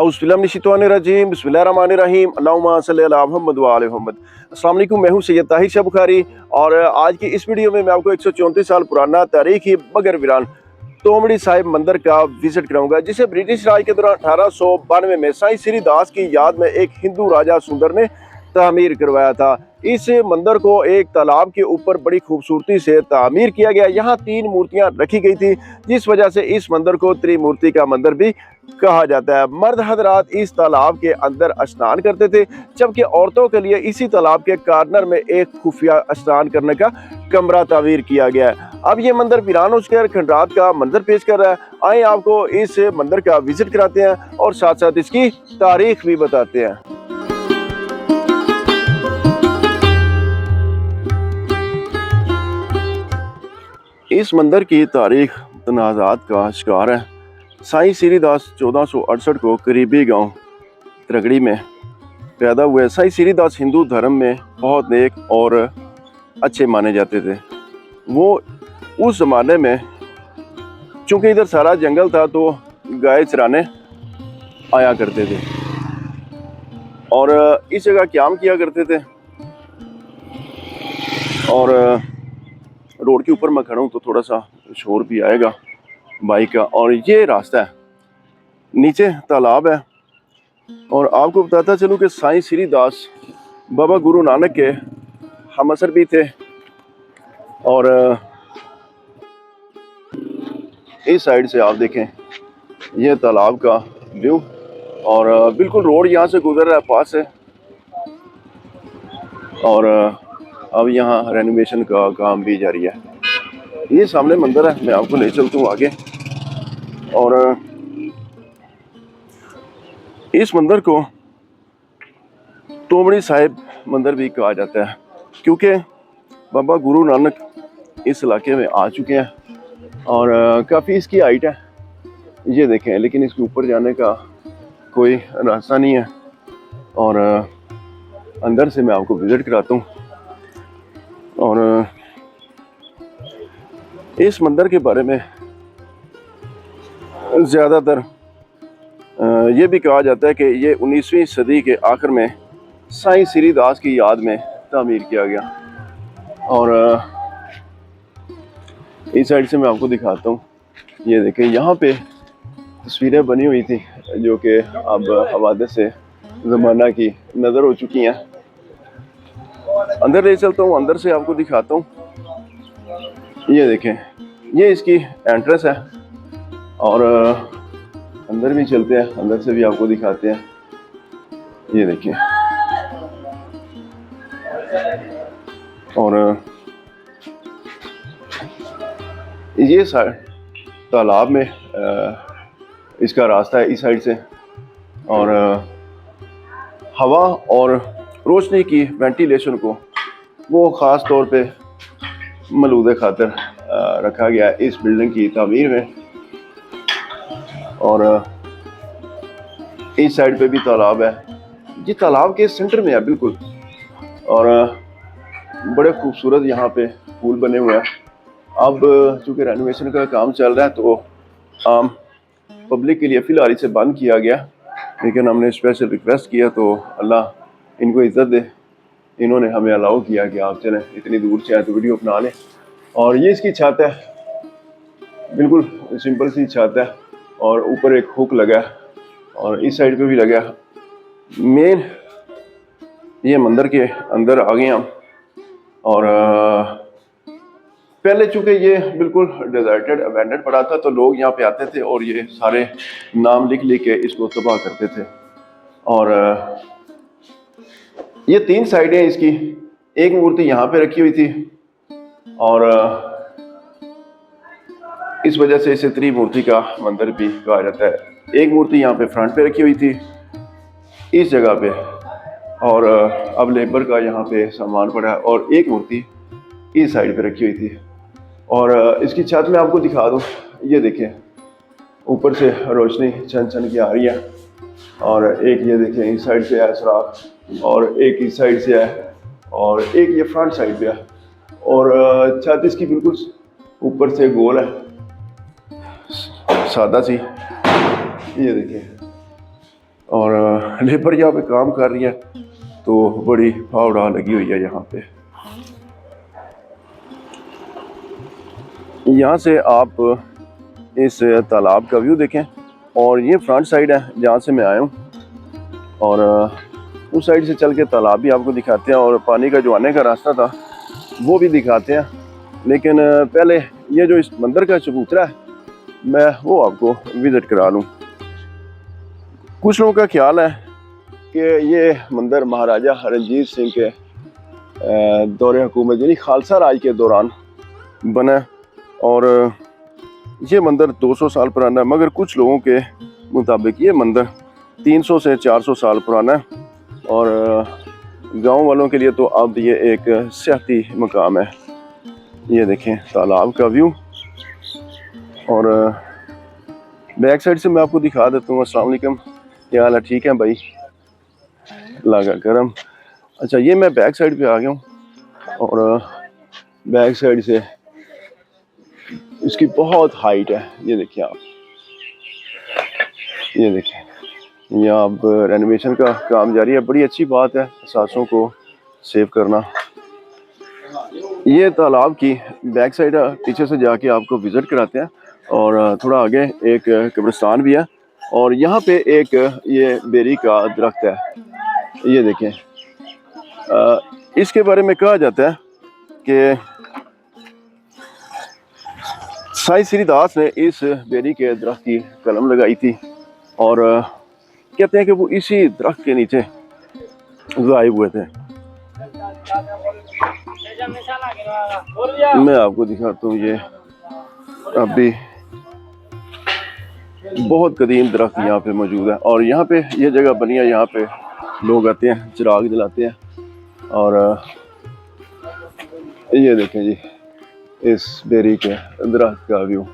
औज़ुबिल्लाहिमिनश्शैतानिर्रजीम बिस्मिल्लाहिर्रहमानिर्रहीम अल्लाहुम्मा सल्लि अला मुहम्मद व आले मुहम्मद। अस्सलाम वालेकुम, मैं हूँ सैयद ताहिर शाह बुखारी और आज की इस वीडियो में मैं आपको 134 साल पुराना तारीखी बगर वीरान तोमड़ी साहिब मंदिर का विजिट कराऊंगा, जिसे ब्रिटिश राज के दौरान 1892 में साईं श्री दास की याद में एक हिंदू राजा सुंदर ने तामीर करवाया था। इस मंदिर को एक तालाब के ऊपर बड़ी खूबसूरती से तामीर किया गया। यहाँ 3 मूर्तियां रखी गई थी, जिस वजह से इस मंदिर को त्रिमूर्ति का मंदिर भी कहा जाता है। मर्द हजरात इस तालाब के अंदर स्नान करते थे, जबकि औरतों के लिए इसी तालाब के कॉर्नर में एक खुफिया स्नान करने का कमरा तामीर किया गया है। अब ये मंदिर वीरान हो चुका है, खंडरात का मंदिर पेश कर रहा है। आइए आपको इस मंदिर का विजिट कराते हैं और साथ साथ इसकी तारीख भी बताते हैं। इस मंदिर की तारीख तनाज़ात का शिकार है। साईं श्री दास 1468 को करीबी गांव तरगड़ी में पैदा हुए। साईं श्री दास हिंदू धर्म में बहुत नेक और अच्छे माने जाते थे। वो उस ज़माने में चूँकि इधर सारा जंगल था तो गाय चराने आया करते थे और इस जगह क़याम किया करते थे। और रोड के ऊपर मैं खड़ा हूँ तो थोड़ा सा शोर भी आएगा बाइक का। और ये रास्ता है, नीचे तालाब है। और आपको बताता चलूँ कि साईं श्री दास बाबा गुरु नानक के हमअसर भी थे। और इस साइड से आप देखें ये तालाब का व्यू और बिल्कुल रोड यहाँ से गुजर रहा है पास से। और अब यहाँ रेनोवेशन का काम भी जारी है। ये सामने मंदिर है, मैं आपको ले चलता हूँ आगे। और इस मंदिर को तोमड़ी साहिब मंदिर भी कहा जाता है, क्योंकि बाबा गुरु नानक इस इलाके में आ चुके हैं और काफ़ी इसकी हाइट है, ये देखें। लेकिन इसके ऊपर जाने का कोई रास्ता नहीं है। और अंदर से मैं आपको विज़िट कराता हूँ। और इस मंदिर के बारे में ज़्यादातर ये भी कहा जाता है कि ये 19वीं सदी के आखिर में साईं श्री दास की याद में तामीर किया गया। और इस साइड से मैं आपको दिखाता हूँ, ये देखें यहाँ पे तस्वीरें बनी हुई थी जो कि अब हवाले से ज़माना की नज़र हो चुकी हैं। अंदर ले चलता हूँ, अंदर से आपको दिखाता हूँ। ये देखें, ये इसकी एंट्रेंस है और अंदर भी चलते हैं, अंदर से भी आपको दिखाते हैं। ये देखिए। और ये तालाब में इसका रास्ता है इस साइड से। और हवा और रोशनी की वेंटिलेशन को वो ख़ास तौर पे मलूद खातिर रखा गया है इस बिल्डिंग की तामीर में। और इस साइड पे भी तालाब है, ये तालाब के सेंटर में है बिल्कुल। और बड़े खूबसूरत यहाँ पे फूल बने हुए हैं। अब चूँकि रेनोवेशन का काम चल रहा है तो आम पब्लिक के लिए फ़िलहाल इसे बंद किया गया, लेकिन हमने स्पेशल रिक्वेस्ट किया तो अल्लाह इनको इज़्ज़त दे, इन्होंने हमें अलाउ किया कि आप चलें, इतनी दूर से आए तो वीडियो बना लें। और ये इसकी छत है, बिल्कुल सिंपल सी छत है और ऊपर एक हुक लगा है और इस साइड पे भी लगा है। मेन ये मंदिर के अंदर आ गए हम। और पहले चूँकि ये बिल्कुल डिजर्टेड अबैंडन पड़ा था तो लोग यहाँ पे आते थे और ये सारे नाम लिख लिख के इसको तबाह करते थे। और ये 3 साइडें इसकी, एक मूर्ति यहाँ पे रखी हुई थी और इस वजह से इसे त्रिमूर्ति का मंदिर भी कहा जाता है। एक मूर्ति यहाँ पे फ्रंट पे रखी हुई थी इस जगह पे, और अब लेबर का यहाँ पे सामान पड़ा है। और एक मूर्ति इस साइड पे रखी हुई थी। और इसकी छत में आपको दिखा दूँ, ये देखें ऊपर से रोशनी छन छन की आ रही है। और एक ये देखें इस साइड से है सुराख, और एक इस साइड से है, और एक ये फ्रंट साइड पे है। और छत इसकी बिल्कुल ऊपर से गोल है, सादा सी। ये देखिए और लेबर यहाँ पे काम कर रही है, तो बड़ी फावड़ा लगी हुई है यहाँ पे। यहाँ से आप इस तालाब का व्यू देखें, और ये फ्रंट साइड है जहाँ से मैं आया हूँ, और उस साइड से चल के तालाब भी आपको दिखाते हैं और पानी का जो आने का रास्ता था वो भी दिखाते हैं। लेकिन पहले ये जो इस मंदिर का चबूतरा है मैं वो आपको विज़िट करा लूँ। कुछ लोगों का ख्याल है कि ये मंदिर महाराजा रणजीत सिंह के दौरे हुकूमत यानी खालसा राज के दौरान बना, और ये मंदिर 200 साल पुराना है, मगर कुछ लोगों के मुताबिक ये मंदिर 300 से 400 साल पुराना है। और गांव वालों के लिए तो अब ये एक सियाहती मकाम है। ये देखें तालाब का व्यू, और बैक साइड से मैं आपको दिखा देता हूँ। अस्सलाम वालेकुम, क्या हाल है? ठीक है भाई, लगा करम। अच्छा, ये मैं बैक साइड पे आ गया हूँ, और बैक साइड से इसकी बहुत हाइट है। ये देखिए आप, ये देखें यहाँ अब रेनोवेशन का काम जारी है। बड़ी अच्छी बात है असासों को सेव करना। ये तालाब की बैक साइड पीछे से जाके आपको विज़िट कराते हैं, और थोड़ा आगे एक कब्रिस्तान भी है, और यहाँ पे एक ये बेरी का दरख्त है। ये देखें, इसके बारे में कहा जाता है कि साईं श्रीदास ने इस बेरी के दरख्त की कलम लगाई थी, और कहते हैं कि वो इसी दरख्त के नीचे गायब हुए थे। मैं आपको दिखाता हूँ, ये अभी बहुत कदीम दरख्त यहाँ पे मौजूद है, और यहाँ पे ये जगह बनी है, यहाँ पे लोग आते हैं, चिराग जलाते हैं। और ये देखें जी इस बेरी के दरख्त का व्यू।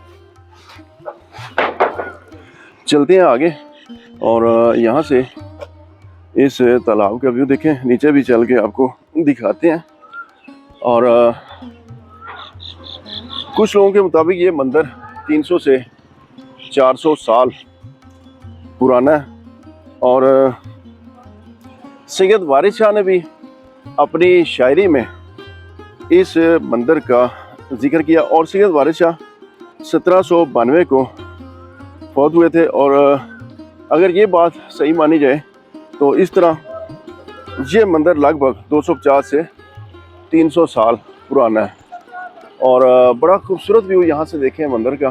चलते हैं आगे, और यहाँ से इस तालाब का व्यू देखें, नीचे भी चल के आपको दिखाते हैं। और कुछ लोगों के मुताबिक ये मंदिर 300 से 400 साल पुराना है, और सैयद वारिस शाह ने भी अपनी शायरी में इस मंदिर का जिक्र किया, और सैयद वारिस शाह 1792 को फौत हुए थे। और अगर ये बात सही मानी जाए तो इस तरह ये मंदिर लगभग 250 से 300 साल पुराना है, और बड़ा खूबसूरत व्यू यहाँ से देखें मंदिर का,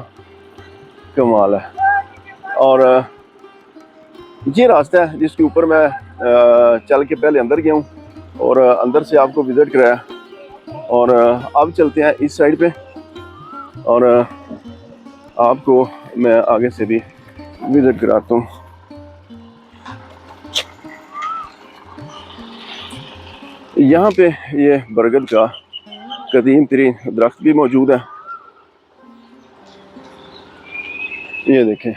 कमाल है। और ये रास्ता है जिसके ऊपर मैं चल के पहले अंदर गया हूँ, और अंदर से आपको विज़िट कराया, और अब चलते हैं इस साइड पे, और आपको मैं आगे से भी विज़िट कराता हूँ। यहाँ पे ये बरगद का कदीम तरीन दरख्त भी मौजूद है। ये देखें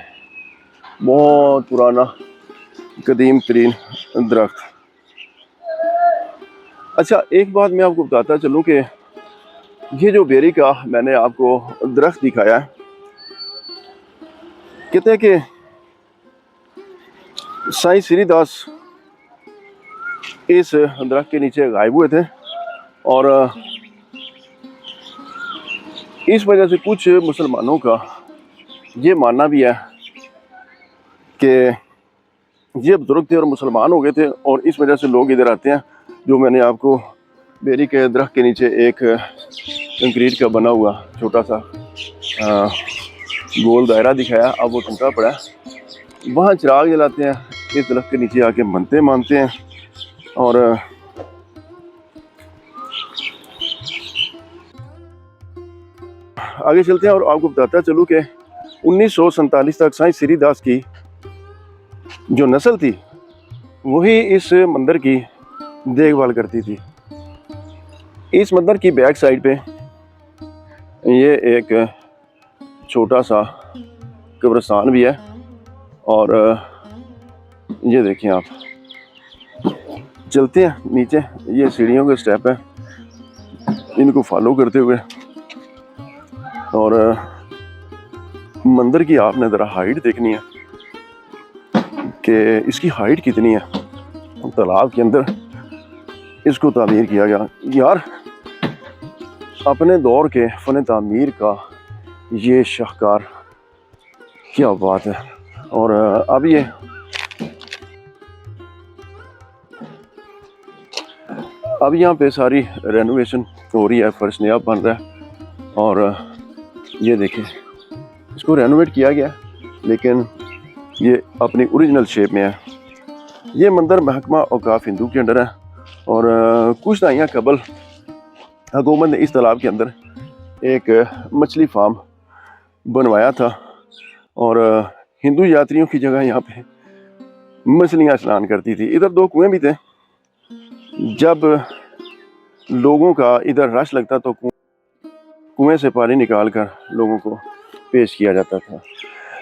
बहुत पुराना कदीम तरीन दरख्त। अच्छा, एक बात मैं आपको बताता चलूँ कि ये जो बेरी का मैंने आपको दरख्त दिखाया है, कहते हैं कि साईं श्रीदास इस दरख्त के नीचे गायब हुए थे, और इस वजह से कुछ मुसलमानों का ये मानना भी है कि ये बुजुर्ग थे और मुसलमान हो गए थे, और इस वजह से लोग इधर आते हैं। जो मैंने आपको बेरी के दरख्त के नीचे एक कंक्रीट का बना हुआ छोटा सा गोल दायरा दिखाया, अब वो टूटा पड़ा है, वहाँ चिराग जलाते हैं, इस दरख्त के नीचे आके मनते मानते हैं। और आगे चलते हैं और आपको बताता चलूँ कि 1947 तक साईं श्रीदास की जो नस्ल थी वही इस मंदिर की देखभाल करती थी। इस मंदिर की बैक साइड पे ये एक छोटा सा कब्रिस्तान भी है, और ये देखें आप, चलते हैं नीचे, ये सीढ़ियों के स्टेप है, इनको फॉलो करते हुए। और मंदिर की आपने ज़रा हाइट देखनी है, कि इसकी हाइट कितनी है, तालाब के अंदर इसको तामीर किया गया। यार अपने दौर के फ़न तामीर का ये शाहकार, क्या बात है। और अब ये यहाँ पे सारी रेनोवेशन हो रही है, फर्श नया बन रहा है। और ये देखें, इसको रेनोवेट किया गया लेकिन ये अपनी ओरिजिनल शेप में है। ये मंदिर महकमा औकाफ हिंदू के अंडर है। और कुछ दहाइयाँ कबल हुकूमत ने इस तालाब के अंदर एक मछली फार्म बनवाया था और हिंदू यात्रियों की जगह यहाँ पे मछलियाँ स्नान करती थी। इधर 2 कुएं भी थे। जब लोगों का इधर रश लगता तो कुएं से पानी निकाल कर लोगों को पेश किया जाता था।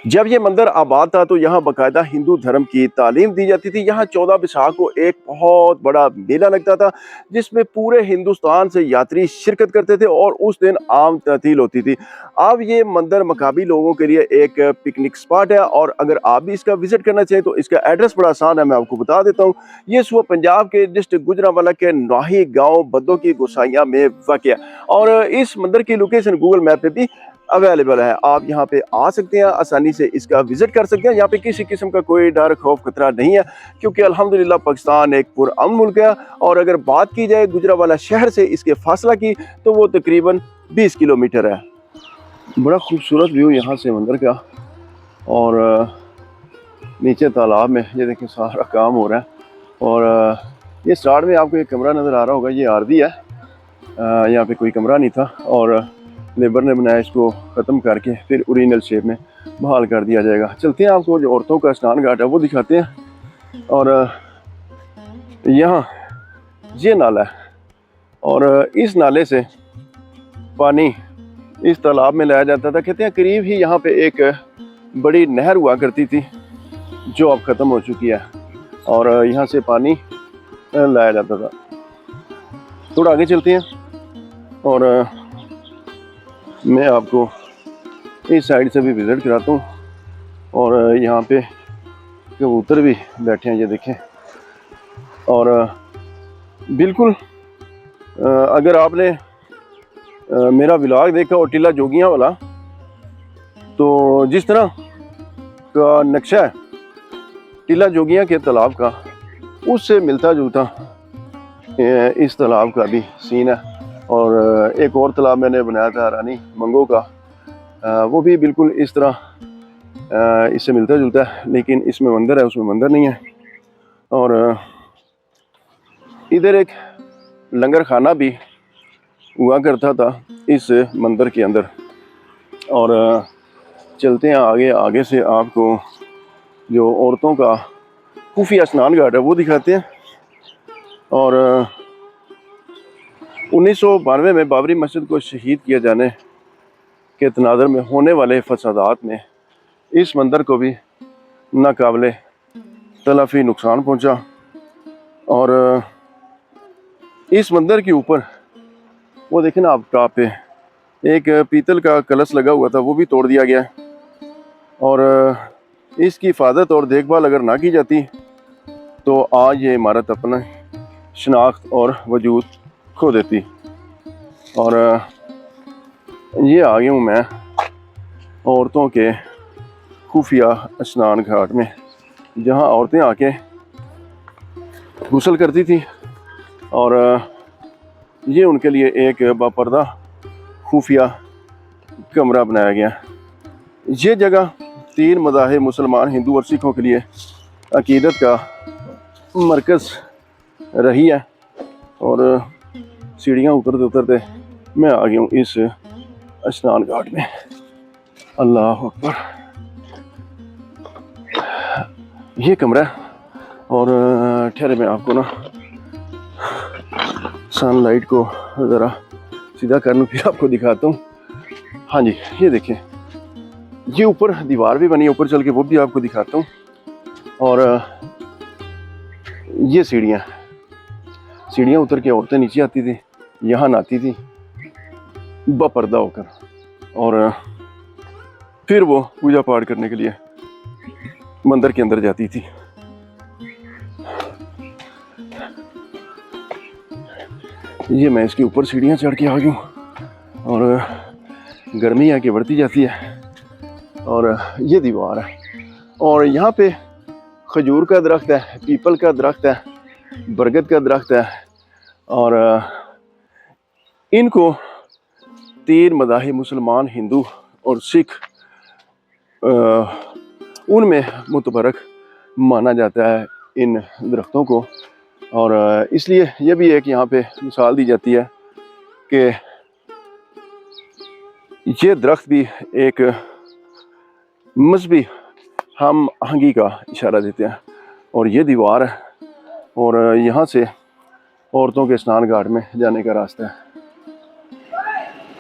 जब ये मंदिर आबाद था तो यहाँ बाकायदा हिंदू धर्म की तालीम दी जाती थी। यहाँ 14 बैसाख को एक बहुत बड़ा मेला लगता था जिसमें पूरे हिंदुस्तान से यात्री शिरकत करते थे और उस दिन आम तहसील होती थी। अब ये मंदिर मकामी लोगों के लिए एक पिकनिक स्पॉट है और अगर आप भी इसका विजिट करना चाहें तो इसका एड्रेस बड़ा आसान है, मैं आपको बता देता हूँ। ये सूबा पंजाब के डिस्ट्रिक्ट गुजरांवाला के नौही गाँव बद्दों की गोसाइयाँ में वाक़या और इस मंदिर की लोकेशन गूगल मैप पे भी अवेलेबल है। आप यहाँ पे आ सकते हैं, आसानी से इसका विजिट कर सकते हैं। यहाँ पे किसी किस्म का कोई डर खौफ खतरा नहीं है क्योंकि अल्हम्दुलिल्लाह पाकिस्तान एक पुरअमन मुल्क है। और अगर बात की जाए गुजरांवाला शहर से इसके फासला की तो वो तकरीबन 20 किलोमीटर है। बड़ा खूबसूरत व्यू यहाँ से मंदिर का। और नीचे तालाब में ये देखिए सारा काम हो रहा है। और ये स्टार्ट में आपको एक कमरा नज़र आ रहा होगा, ये आरदी है। यहाँ पे कोई कमरा नहीं था और लेबर ने बनाया, इसको ख़त्म करके फिर ओरिजिनल शेप में बहाल कर दिया जाएगा। चलते हैं, आपको जो औरतों का स्नान घाट है वो दिखाते हैं। और यहाँ ये नाला है और इस नाले से पानी इस तालाब में लाया जाता था। कहते हैं करीब ही यहाँ पे एक बड़ी नहर हुआ करती थी जो अब ख़त्म हो चुकी है और यहाँ से पानी लाया जाता था। थोड़ा आगे चलते हैं और मैं आपको इस साइड से भी विज़िट कराता हूँ। और यहाँ पे कबूतर भी बैठे हैं, ये देखें। और बिल्कुल अगर आपने मेरा व्लॉग देखा हो टीला जोगियाँ वाला, तो जिस तरह का नक्शा है टीला जोगियाँ के तालाब का, उससे मिलता जुलता इस तालाब का भी सीन है। और एक और तालाब मैंने बनाया था रानी मंगो का, वो भी बिल्कुल इस तरह इससे मिलता जुलता है, लेकिन इसमें मंदिर है उसमें मंदिर नहीं है। और इधर एक लंगर खाना भी हुआ करता था इस मंदिर के अंदर। और चलते हैं आगे, आगे से आपको जो औरतों का खुफिया स्नान घाट है वो दिखाते हैं। और 1992 में बाबरी मस्जिद को शहीद किए जाने के तनाज़ुर में होने वाले फसादात में इस मंदिर को भी नाकाबिले तलाफ़ी नुकसान पहुंचा। और इस मंदिर के ऊपर वो देखें ना आप, टॉप पे एक पीतल का कलश लगा हुआ था, वो भी तोड़ दिया गया। और इसकी हिफाजत और देखभाल अगर ना की जाती तो आज ये इमारत अपना शनाख्त और वजूद खो देती। और ये आ गया हूँ मैं औरतों के खुफिया स्नान घाट में, जहाँ औरतें आके गुस्ल करती थी। और ये उनके लिए एक बापर्दा खुफिया कमरा बनाया गया। ये जगह 3 मज़ाहिब मुसलमान, हिंदू और सिखों के लिए अकीदत का मरकज़ रही है। और सीढ़ियाँ उतरते उतरते मैं आ गया हूँ इस स्नान घाट में। अल्लाह अकबर, ये कमरा है। और ठहरे मैं आपको ना सनलाइट को ज़रा सीधा कर लूँ फिर आपको दिखाता हूँ। हाँ जी, ये देखें, ये ऊपर दीवार भी बनी है, ऊपर चल के वो भी आपको दिखाता हूँ। और ये सीढ़ियाँ उतर के औरतें नीचे आती थी, यहाँ नहाती थी बपर्दा होकर, और फिर वो पूजा पाठ करने के लिए मंदिर के अंदर जाती थी। ये मैं इसके ऊपर सीढ़ियाँ चढ़ के आ गया हूँ और गर्मी आके बढ़ती जाती है। और ये दीवार है और यहाँ पे खजूर का दरख्त है, पीपल का दरख्त है, बरगद का दरख्त है और इनको तीन मज़ाहिब मुसलमान, हिंदू और सिख उनमें मुतबरक माना जाता है इन दरख्तों को। और इसलिए यह भी एक यहाँ पे मिसाल दी जाती है कि ये दरख्त भी एक मजहबी हम आहंगी का इशारा देते हैं। और ये दीवार है और यहाँ से औरतों के स्नान घाट में जाने का रास्ता है।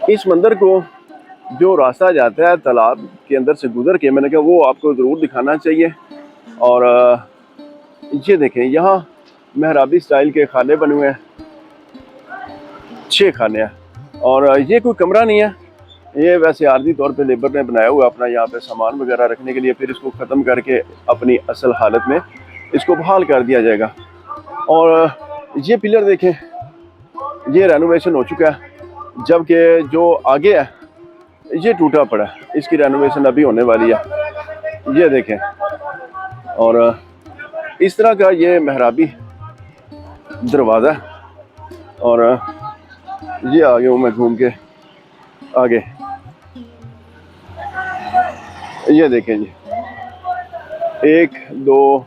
इस मंदिर को जो रास्ता जाता है तालाब के अंदर से गुजर के, मैंने कहा वो आपको ज़रूर दिखाना चाहिए। और ये देखें, यहाँ मेहराबी स्टाइल के खाने बने हुए हैं, 6 खाने हैं। और ये कोई कमरा नहीं है, ये वैसे आर्जी तौर पे लेबर ने बनाया हुआ अपना यहाँ पे सामान वगैरह रखने के लिए। फिर इसको ख़त्म करके अपनी असल हालत में इसको बहाल कर दिया जाएगा। और ये पिलर देखें, ये रेनोवेशन हो चुका है, जबकि जो आगे है ये टूटा पड़ा है, इसकी रेनोवेशन अभी होने वाली है। ये देखें, और इस तरह का ये मेहराबी दरवाज़ा है। और ये आ गया हूँ मैं घूम के आगे। ये देखें जी, 1 2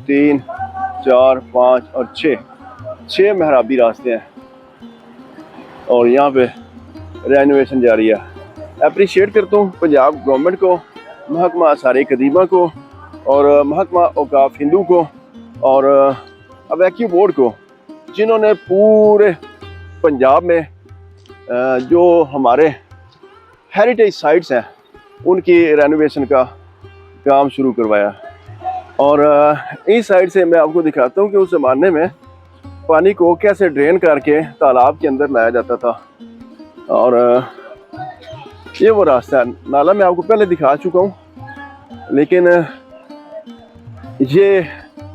3 4 5 और 6 मेहराबी रास्ते हैं और यहाँ पे रेनोवेशन जारी है। अप्रिशिएट करता हूँ पंजाब गवर्नमेंट को, महकमा आसार कदीमा को और महकमा औकाफ हिंदू को और अवैक्यू बोर्ड को, जिन्होंने पूरे पंजाब में जो हमारे हेरिटेज साइट्स हैं उनकी रेनोवेशन का काम शुरू करवाया। और इस साइड से मैं आपको दिखाता हूँ कि उस ज़माने में पानी को कैसे ड्रेन करके तालाब के अंदर लाया जाता था। और ये वो रास्ता है, नाला मैं आपको पहले दिखा चुका हूँ, लेकिन ये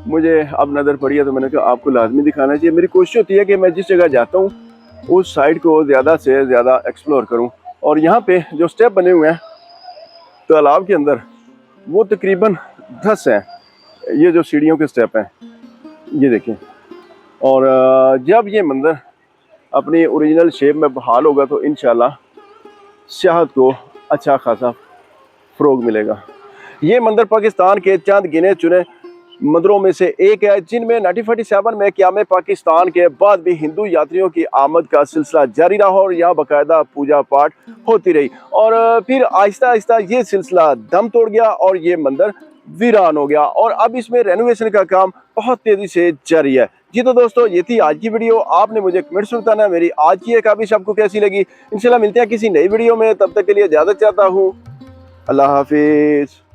मुझे अब नज़र पड़ी है तो मैंने कहा आपको लाजमी दिखाना चाहिए। मेरी कोशिश होती है कि मैं जिस जगह जाता हूँ उस साइड को ज़्यादा से ज़्यादा एक्सप्लोर करूँ। और यहाँ पे जो स्टेप बने हुए हैं तालाब के अंदर वो तकरीबन 10 हैं, ये जो सीढ़ियों के स्टेप हैं, ये देखें। और जब ये मंदिर अपनी ओरिजिनल शेप में बहाल होगा तो इंशाल्लाह सियाहत को अच्छा खासा फ़रोग मिलेगा। ये मंदिर पाकिस्तान के चंद गिने चुने मंदिरों में से एक है, जिनमें 1947 में क़याम पाकिस्तान के बाद भी हिंदू यात्रियों की आमद का सिलसिला जारी रहा और यहाँ बाकायदा पूजा पाठ होती रही। और फिर आहिस्ता आहिस्ता ये सिलसिला दम तोड़ गया और ये मंदिर वीरान हो गया और अब इसमें रेनोवेशन का काम बहुत तेज़ी से जारी है। जी तो दोस्तों, ये थी आज की वीडियो। आपने मुझे कमेंट्स में बताना मेरी आज की ये काबिश आपको कैसी लगी। इंशाल्लाह मिलते हैं किसी नई वीडियो में, तब तक के लिए इजाज़त चाहता हूँ। अल्लाह हाफिज़।